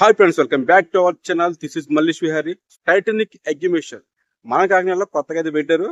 Hi friends, welcome back to our channel. This is Mallesh Vihari. Titanic exhibition మన కాకినాడలో కొత్తగా అయితే పెట్టారు.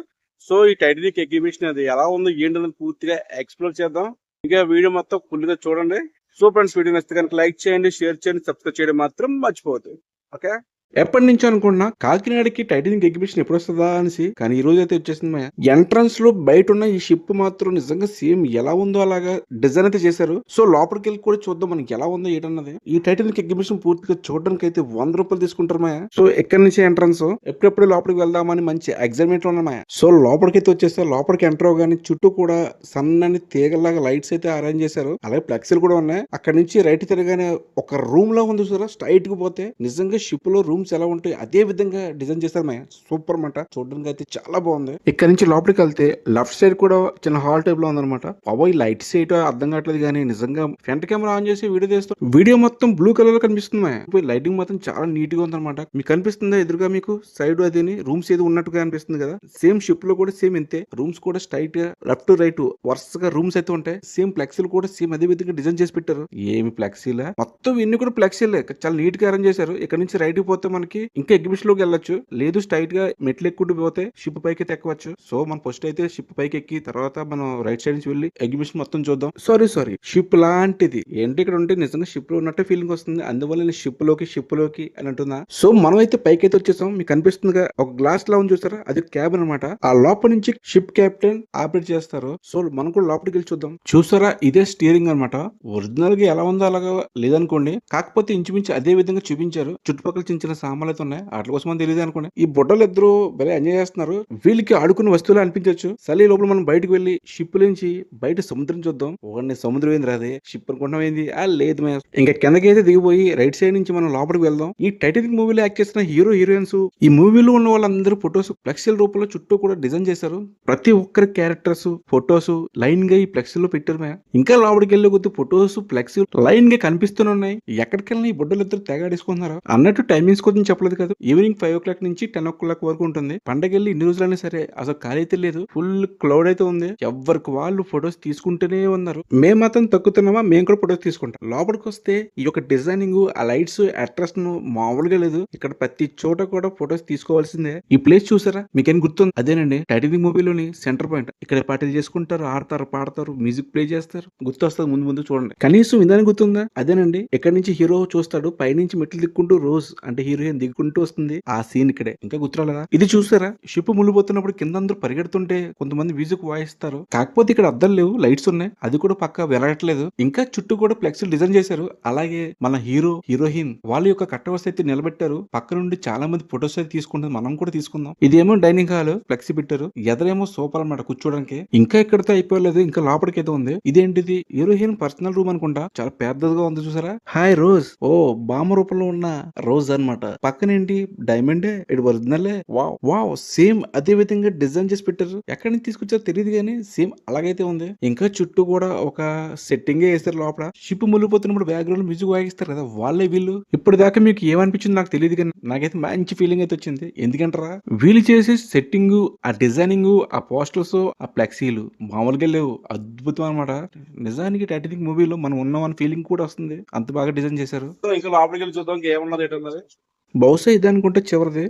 సో ఈ టైటానిక్ ఎగ్జిబిషన్ అది ఎలా ఉందో ఏంటని పూర్తిగా ఎక్స్ప్లోర్ చేద్దాం. ఇంకా వీడియో మొత్తం ఫుల్ గా చూడండి. సో ఫ్రెండ్స్, వీడియో నచ్చితే కనుక లైక్ చేయండి, షేర్ చేయండి, సబ్స్క్రైబ్ చేయడం మాత్రం మర్చిపోవద్దు. ఓకే, ఎప్పటి నుంచో అనుకున్నా కాకినాడకి టైటానిక్ ఎగ్జిబిషన్ ఎప్పుడు వస్తుందా అనేసి, కానీ ఈ రోజు అయితే వచ్చేసింది. ఎంట్రన్స్ లో బయట ఉన్న ఈ షిప్ మాత్రం నిజంగా సేమ్ ఎలా ఉందో అలాగా డిజైన్ అయితే చేశారు. సో లోపలికి వెళ్ళి కూడా చూద్దాం మనకి ఎలా ఉందో ఏంటన్నది. ఈ టైటానిక్ ఎగ్జిబిషన్ పూర్తిగా చూడడానికి అయితే 100 రూపాయలు తీసుకుంటారు మాయా. సో ఎక్కడి నుంచి ఎంట్రన్స్ ఎప్పుడెప్పుడు లోపలికి వెళ్దామని మంచి ఎగ్జైట్మెంట్ లో ఉన్నాయా. సో లోపలికి అయితే వచ్చేస్తే లోపలికి ఎంటర్ అవగానే చుట్టూ కూడా సన్నని తీగలాగా లైట్స్ అయితే అరేంజ్ చేశారు. అలాగే ఫ్లెక్సీలు కూడా ఉన్నాయి. అక్కడ నుంచి రైట్ తిరగానే ఒక రూమ్ లో ఉంది చూసారా, స్ట్రైట్ కి పోతే నిజంగా షిప్ లో రూమ్స్ ఎలా ఉంటాయి అదే విధంగా డిజైన్ చేస్తారు మాయా. సూపర్ మాట, చూడడానికి అయితే చాలా బాగుంది. ఇక్కడ నుంచి లోపలికి వెళ్తే లెఫ్ట్ సైడ్ కూడా చిన్న హాల్ టైప్ లో ఉందన్నమాట. ఈ లైట్స్ ఏంటో అర్థం కావట్లేదు, కానీ నిజంగా ఫ్రంట్ కెమెరా ఆన్ చేసి వీడియో తీస్తాం. వీడియో మొత్తం బ్లూ కలర్ లో కనిపిస్తుంది మాయా. లైటింగ్ మాత్రం చాలా నీట్ గా ఉందన్నమాట. మీకు కనిపిస్తుందా ఎదురుగా మీకు సైడ్ అది రూమ్స్ ఏదో ఉన్నట్టుగా అనిపిస్తుంది కదా. సేమ్ షిప్ లో కూడా సేమ్ ఇంతే రూమ్స్ కూడా స్ట్రైట్ గా లెఫ్ట్ టు రైట్ వరుసగా రూమ్స్ అయితే ఉంటాయి. సేమ్ ఫ్లెక్సీలు కూడా సేమ్ అదే విధంగా డిజైన్ చేసి పెట్టారు. ఏమి ఫ్లెక్సీలా, మొత్తం ఇన్ని కూడా ఫ్లెక్సీలే చాలా నీట్ గా అరేంజ్ చేశారు. ఇక్కడ నుంచి రైట్ పోతే మనకి ఇంకా ఎగ్జిబిషన్ లోకి వెళ్ళొచ్చు, లేదు స్ట్రైట్ గా మెట్లు ఎక్కుంటూ పోతే షిప్ పైకి ఎక్కవచ్చు. సో మనం ఫస్ట్ అయితే షిప్ పైకి ఎక్కి తర్వాత మనం రైట్ సైడ్ నుంచి వెళ్ళి ఎగ్జిబిషన్ మొత్తం చూద్దాం. సారీ షిప్ లాంటిది ఏంటి ఇక్కడ ఉంటే నిజంగా షిప్ లో ఉన్నట్టే ఫీలింగ్ వస్తుంది. అందువల్ల నేను షిప్ లోకి అని అంటున్నా. సో మనం అయితే పైకి అయితే వచ్చేసాం. మీకు కనిపిస్తుంది ఒక గ్లాస్ లా ఉంది చూస్తారా, అది క్యాబిన్ అనమాట. ఆ లోపల నుంచి షిప్ కెప్టెన్ ఆపరేట్ చేస్తారు. సో మనం కూడా లోపలికి వెళ్ళి చూద్దాం. చూసారా, ఇదే స్టీరింగ్ అనమాట. ఒరిజినల్ గా ఎలా ఉందో అలాగా లేదనుకోండి, కాకపోతే ఇంచుమించు అదే విధంగా చూపించారు. చుట్టుపక్కల చిన్న చిన్న సామాన్లు అయితే ఉన్నాయి, వాటి కోసం తెలియదు అనుకోండి. ఈ బుడ్డలు ఇద్దరు భలే ఎంజాయ్ చేస్తున్నారు. వీళ్ళకి ఆడుకునే వస్తువులు అనిపించవచ్చు. సరే లోపల మనం బయటకు వెళ్ళి షిప్ నుంచి బయట సముద్రం చూద్దాం. ఒకటి సముద్రం ఏంది రాదే షిప్ అనుకుంటాం ఏంది లేదు మే. ఇంకా కిందకి అయితే దిగిపోయి రైట్ సైడ్ నుంచి మనం లోపలికి వెళ్దాం. ఈ టైటానిక్ మూవీలో యాక్ట్ చేసిన హీరోయిన్స్, ఈ మూవీలో ఉన్న వాళ్ళందరూ ఫొటోస్ ఫ్లెక్సీల రూపంలో చుట్టూ కూడా డిజైన్ చేశారు. ప్రతి ఒక్కరి క్యారెక్టర్స్ ఫొటోస్ లైన్ గా ఈ ఫ్లెక్సీలో పెట్టారు మే. ఇంకా లోపలికి వెళ్ళే కొద్ది ఫొటోస్ ఫ్లెక్సీ లైన్ గా కనిపిస్తూనే ఉన్నాయి. ఎక్కడికి వెళ్ళినా ఈ బుడ్డలు ఇద్దరు తెగాడేసుకుంటున్నారు అన్నట్టు. టైమింగ్స్ కోసం చెప్పలేదు కదా, ఈవినింగ్ 5 o'clock నుంచి 10 o'clock వరకు ఉంటుంది. పండగెళ్ళి ఇన్ని రోజులైనా సరే అసలు ఖాళీ అయితే లేదు. ఫుల్ క్లౌడ్ అయితే ఉంది. ఎవరికి వాళ్ళు ఫొటోస్ తీసుకుంటూనే ఉన్నారు. మేము మాత్రం తక్కుతున్నామా, మేము కూడా ఫొటోస్ తీసుకుంటాం. లోపలికి వస్తే ఈ యొక్క డిజైనింగ్ ఆ లైట్స్ అట్రాక్షన్ మామూలుగా లేదు. ఇక్కడ ప్రతి చోట కూడా ఫొటోస్ తీసుకోవాల్సిందే. ఈ ప్లేస్ చూసారా, మీకేం గుర్తుంది? అదేనండి టైటానిక్ మూవీలోని సెంటర్ పాయింట్. ఇక్కడ పార్టీలు చేసుకుంటారు, ఆడతారు, పాడతారు, మ్యూజిక్ ప్లే చేస్తారు. గుర్తొస్తుంది ముందు చూడండి. కనీసం ఇందానికి గుర్తుందా? అదేనండి ఇక్కడ నుంచి హీరో చూస్తాడు, పైనుంచి మెట్లు దిక్కుంటూ రోజ్ అంటే హీరోయిన్ దిక్కుంటూ వస్తుంది. ఆ సీన్ ఇక్కడే. ఇంకా గుర్తురాలేదా? ఇది చూసారా, షిప్ మునిగిపోతున్నప్పుడు కింద అందరూ పరిగెడుతుంటే కొంతమంది మ్యూజిక్ వాయిస్తారు. కాకపోతే ఇక్కడ అద్దాలు లేవు, లైట్స్ ఉన్నాయి. అది కూడా పక్క వెలగట్లేదు. ఇంకా చుట్టూ కూడా ఫ్లెక్స్ డిజైన్ చేశారు. అలాగే మన హీరోయిన్ వాళ్ళ యొక్క కట్టవస్థ అయితే నిలబెట్టారు. పక్క నుండి చాలా మంది ఫొటోస్ అయితే తీసుకుంటారు. మనం కూడా తీసుకుందాం. ఇదేమో డైనింగ్ హాల్ ఫ్లెక్సీ పెట్టారు. ఎదరేమో సోఫా అన్నమాట కూర్చోడానికి. ఇంకా ఇక్కడతో అయిపోలేదు, ఇంకా లోపలికి అయితే ఉంది. ఇదేంటిది, హీరోయిన్ పర్సనల్ రూమ్ అనుకుంటా. చాలా పెద్దదిగా ఉంది చూసారా. Hi rose. ఓ బామ్మ రూపంలో ఉన్న రోజ్ అన్నమాట. పక్కనేంటి డైమండే, ఇది ఒరిజినల్. వావ్ సేమ్ అదే విధంగా డిజైన్ చేసి పెట్టారు. ఎక్కడి నుంచి తీసుకొచ్చారో తెలియదు కానీ సేమ్ అలాగైతే ఉంది. ఇంకా చుట్టూ కూడా ఒక సెట్టింగ్ వేస్తారు. లోపల షిప్ మునిగిపోతున్నప్పుడు బ్యాక్గ్రౌండ్ మ్యూజిక్ వాయిస్తారు కదా, వాళ్ళే వీళ్ళు. ఇప్పుడు దాకా మీకు ఏమనిపించింది నాకు తెలియదు, కానీ నాకైతే మంచి ఫీలింగ్ అయితే వచ్చింది. ఎందుకంటారా, వీళ్ళు చేసే సెట్టింగ్, ఆ డిజైనింగ్, ఆ పోస్టర్స్, ఆ ఫ్లెక్సీలు మామూలుగా లేవు. అద్భుతం అనమాట. నిజానికి టైటానిక్ మూవీలో మనం ఉన్నామని ఫీలింగ్ కూడా వస్తుంది. అంత బాగా డిజైన్ చేశారు. ఇంకా లోపలికి వెళ్ళి చూద్దాం ఏమన్నది ఏంటన్నది. బహుశా ఇది అనుకుంటే చివరిది.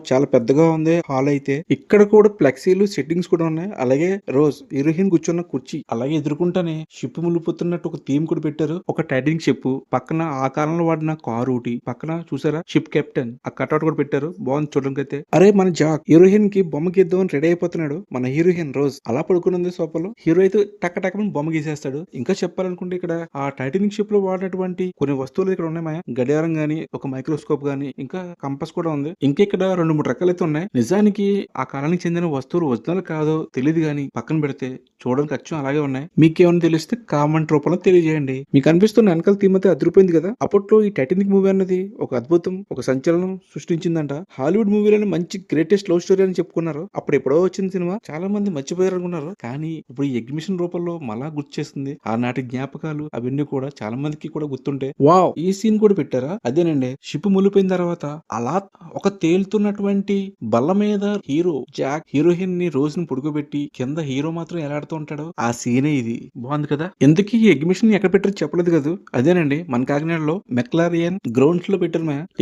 చాలా పెద్దగా ఉంది హాల్ అయితే. ఇక్కడ కూడా ఫ్లెక్సీలు సెట్టింగ్స్ కూడా ఉన్నాయి. అలాగే రోజ్ హీరోయిన్ కూర్చున్న కుర్చీ, అలాగే ఎదుర్కొంటానే షిప్ మునిగిపోతున్నట్టు ఒక థీమ్ కూడా పెట్టారు. ఒక టైటానిక్ షిప్ పక్కన ఆ కాలంలో వాడిన కారు ఒకటి పక్కన చూసారా, షిప్ కెప్టెన్ ఆ కట్అవుట్ కూడా పెట్టారు. బాగుంది చూడడానికి అయితే. అరే మన జాక్ హీరోయిన్ కి బొమ్మ గీద్దామని రెడీ అయిపోతున్నాడు. మన హీరోయిన్ రోజ్ అలా పడుకున్నది సోఫాలో. హీరో అయితే టక్కని బొమ్మ గీసేస్తాడు. ఇంకా చెప్పాలనుకుంటే ఇక్కడ ఆ టైటానిక్ షిప్ లో వాడినటువంటి కొన్ని వస్తువులు ఇక్కడ ఉన్నాయి. గడియారం గానీ, ఒక మైక్రోస్కోప్ గానీ, ఇంకా కంపస్ కూడా ఉంది. ఇంకా ఇక్కడ 2-3 రకాలు అయితే ఉన్నాయి. నిజానికి ఆ కాలానికి చెందిన వస్తువులు ఒరిజినల్ కాదో తెలియదు, కానీ పక్కన పెడితే చూడడానికి అచ్చం అలాగే ఉన్నాయి. మీకేమైనా తెలిస్తే కామెంట్ రూపంలో తెలియజేయండి. మీకు అనిపిస్తున్న వెనకాల థీమ్ అయితే అదిరిపోయింది కదా. అప్పట్లో ఈ టైటానిక్ మూవీ అన్నది ఒక అద్భుతం, ఒక సంచలనం సృష్టించిందంట. హాలీవుడ్ మూవీలోనే మంచి గ్రేటెస్ట్ లవ్ స్టోరీ అని చెప్పుకున్నారు. అప్పుడు ఎప్పుడో వచ్చిన సినిమా చాలా మంది మర్చిపోయారు అనుకున్నారు. కానీ ఇప్పుడు ఈ ఎగ్జిబిషన్ రూపంలో మళ్ళా గుర్తు చేస్తుంది. ఆనాటి జ్ఞాపకాలు అవన్నీ కూడా చాలా మందికి కూడా గుర్తుంటే ఈ సీన్ కూడా పెట్టారా. అదేనండి షిప్ మునిగిపోయిన తర్వాత తర్వాత అలా ఒక తేలుతున్నటువంటి బల్ల మీద హీరోయిన్ ని రోజ్ ని పుడుకోబెట్టి కింద హీరో మాత్రం ఎలాడుతూ ఉంటాడు. ఆ సీనే ఇది. బాగుంది కదా. ఎందుకు ఈ ఎగ్జిబిషన్ ఎక్కడ పెట్టారో చెప్పలేదు కదా. అదేనండి మన కాకినాడలో మెక్లారియన్ గ్రౌండ్స్ లో పెట్టారు.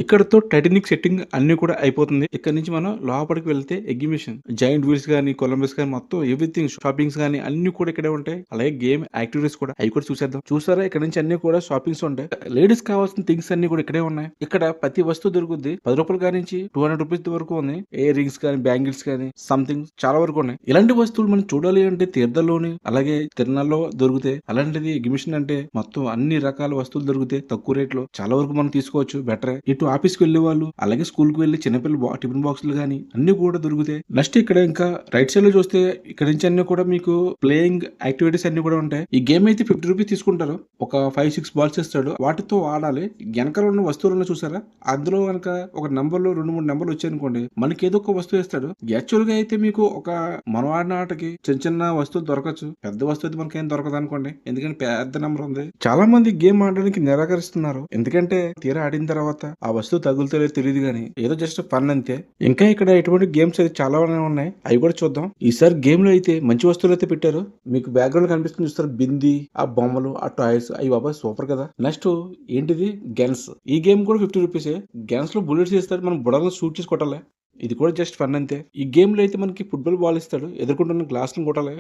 ఇక్కడతో టైటానిక్ సెట్టింగ్ అన్ని కూడా అయిపోతుంది. ఇక్కడ నుంచి మనం లోపలికి వెళ్తే ఎగ్జిబిషన్ జైంట్ వీల్స్ గానీ కొలంబస్ గానీ మొత్తం ఎవ్రీథింగ్ షాపింగ్స్ గానీ అన్ని కూడా ఇక్కడే ఉంటాయి. అలాగే గేమ్ యాక్టివిటీస్ కూడా అవి కూడా చూసేద్దాం. చూసారా ఇక్కడ నుంచి అన్ని కూడా షాపింగ్స్ ఉంటాయి. లేడీస్ కావాల్సిన థింగ్స్ అన్ని కూడా ఇక్కడే ఉన్నాయి. ఇక్కడ ప్రతి వస్తువు దొరుకుద్ది. 10 రూపాయల కాడి నుంచి 200 రూపీస్ వరకు ఉంది. ఇయర్ రింగ్స్ కానీ బ్యాంగిల్స్ కానీ సంథింగ్ చాలా వరకు ఉన్నాయి. ఇలాంటి వస్తువులు మనం చూడాలి అంటే తీర్థంలోని అలాగే తిరునాల్లో దొరుకుతాయి. అలాంటిది ఎగ్జిబిషన్ అంటే మొత్తం అన్ని రకాల వస్తువులు దొరుకుతాయి తక్కువ రేట్ లో. చాలా వరకు మనం తీసుకోవచ్చు. బెటర్ ఇటు ఆఫీస్ కి వెళ్లే వాళ్ళు అలాగే స్కూల్ కి వెళ్లి చిన్నపిల్లలు టిఫిన్ బాక్సులు గానీ అన్ని కూడా దొరుకుతాయి. నెక్స్ట్ ఇక్కడ ఇంకా రైట్ సైడ్ లో చూస్తే ఇక్కడ నుంచి అన్ని కూడా మీకు ప్లేయింగ్ యాక్టివిటీస్ అన్ని కూడా ఉంటాయి. ఈ గేమ్ అయితే 50 రూపీస్ తీసుకుంటారు. ఒక 5-6 బాల్స్ ఇస్తాడు. వాటితో ఆడాలి. వెనకాల ఉన్న వస్తువులను చూసారా, అందులో కనుక ఒక నంబర్లు 2-3 నెంబర్లు వచ్చాయనుకోండి మనకి ఏదో ఒక వస్తువు ఇస్తాడు. యాక్చువల్ గా అయితే మీకు ఒక మనం ఆడిన ఆటకి చిన్న చిన్న వస్తువులు దొరకచ్చు. పెద్ద వస్తువు అయితే మనకేం దొరకదు అనుకోండి. ఎందుకంటే పెద్ద నెంబర్ ఉంది. చాలా మంది గేమ్ ఆడడానికి నిరాకరిస్తున్నారు. ఎందుకంటే తీరా ఆడిన తర్వాత ఆ వస్తువు తగులుతో తెలియదు గానీ ఏదో జస్ట్ ఫన్ అంతే. ఇంకా ఇక్కడ ఎటువంటి గేమ్స్ అయితే చాలా ఉన్నాయి. అవి కూడా చూద్దాం. ఈసారి గేమ్ లో అయితే మంచి వస్తువులు అయితే పెట్టారు. మీకు బ్యాక్గ్రౌండ్ కనిపిస్తుంది చూస్తారు. బింది ఆ బొమ్మలు ఆ టాయ్స్ అవి బాబా సూపర్ కదా. నెక్స్ట్ ఏంటిది గన్స్. ఈ గేమ్ కూడా 50 రూపీసే. గన్స్ లో బుల్లెట్స్ ఇస్తారు. మనం బుడలను షూట్ చేసి కొట్టాలి. ఇది కూడా జస్ట్ ఫన్ అంతే. ఈ గేమ్ లో అయితే మనకి ఫుట్బాల్ బాల్ ఇస్తాడు. ఎదుర్కొంటున్న గ్లాస్ ను కొట్టాలి.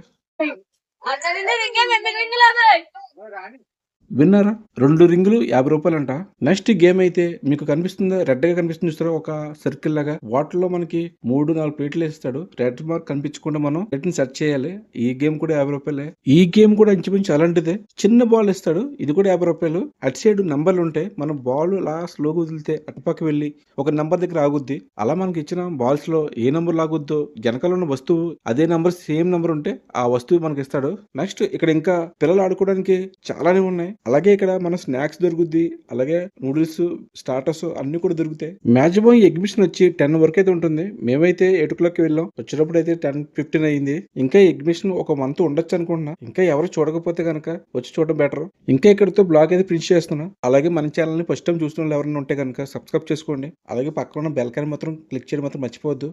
విన్నారా? 2 రింగులు 50 రూపాయలంట. నెక్స్ట్ గేమ్ అయితే మీకు కనిపిస్తుందా, రెడ్ గా కనిపిస్తుంది చూస్తారా ఒక సర్కిల్ లాగా. వాటిలో మనకి 3-4 ప్లేట్లు ఇస్తాడు. రెడ్ మార్క్ కనిపించకుండా మనం రెడ్ ని సెర్చ్ చేయాలి. ఈ గేమ్ కూడా 50 రూపాయలే. ఈ గేమ్ కూడా ఇంచుమించు అలాంటిదే. చిన్న బాల్ ఇస్తాడు. ఇది కూడా 50 రూపాయలు. అటు సైడ్ నంబర్లు ఉంటాయి. మనం బాల్ లాస్ట్ లోకి వదిలితే అటుపక్క వెళ్ళి ఒక నంబర్ దగ్గర ఆగుద్ది. అలా మనకి ఇచ్చిన బాల్స్ లో ఏ నంబర్ లాగుద్దో వెనకాల ఉన్న వస్తువు అదే నంబర్ సేమ్ నంబర్ ఉంటే ఆ వస్తువు మనకి ఇస్తాడు. నెక్స్ట్ ఇక్కడ ఇంకా పిల్లలు ఆడుకోవడానికి చాలానే ఉన్నాయి. అలాగే ఇక్కడ మన స్నాక్స్ దొరుకుద్ది. అలాగే నూడిల్స్ స్టార్టర్స్ అన్ని కూడా దొరుకుతాయి. మాక్సిమం ఈ ఎగ్జిబిషన్ వచ్చి 10 వరకు అయితే ఉంటుంది. మేమైతే 8 o'clock వెళ్ళాం. వచ్చేటప్పుడు అయితే 10:15 అయింది. ఇంకా ఎగ్జిబిషన్ ఒక మంత్ ఉండొచ్చు అనుకుంటున్నా. ఇంకా ఎవరు చూడకపోతే కనుక వచ్చి చూడడం బెటర్. ఇంకా ఇక్కడతో బ్లాగ్ అయితే ప్రింట్ చేస్తున్నా. అలాగే మన ఛానల్ ని ఫస్ట్ టైం చూస్తున్న వాళ్ళు ఎవరైనా ఉంటే కనుక సబ్స్క్రైబ్ చేసుకోండి. అలాగే పక్కన ఉన్న బెల్ ఐకాన్ మాత్రం క్లిక్ చేయడం మాత్రం మర్చిపోవద్దు.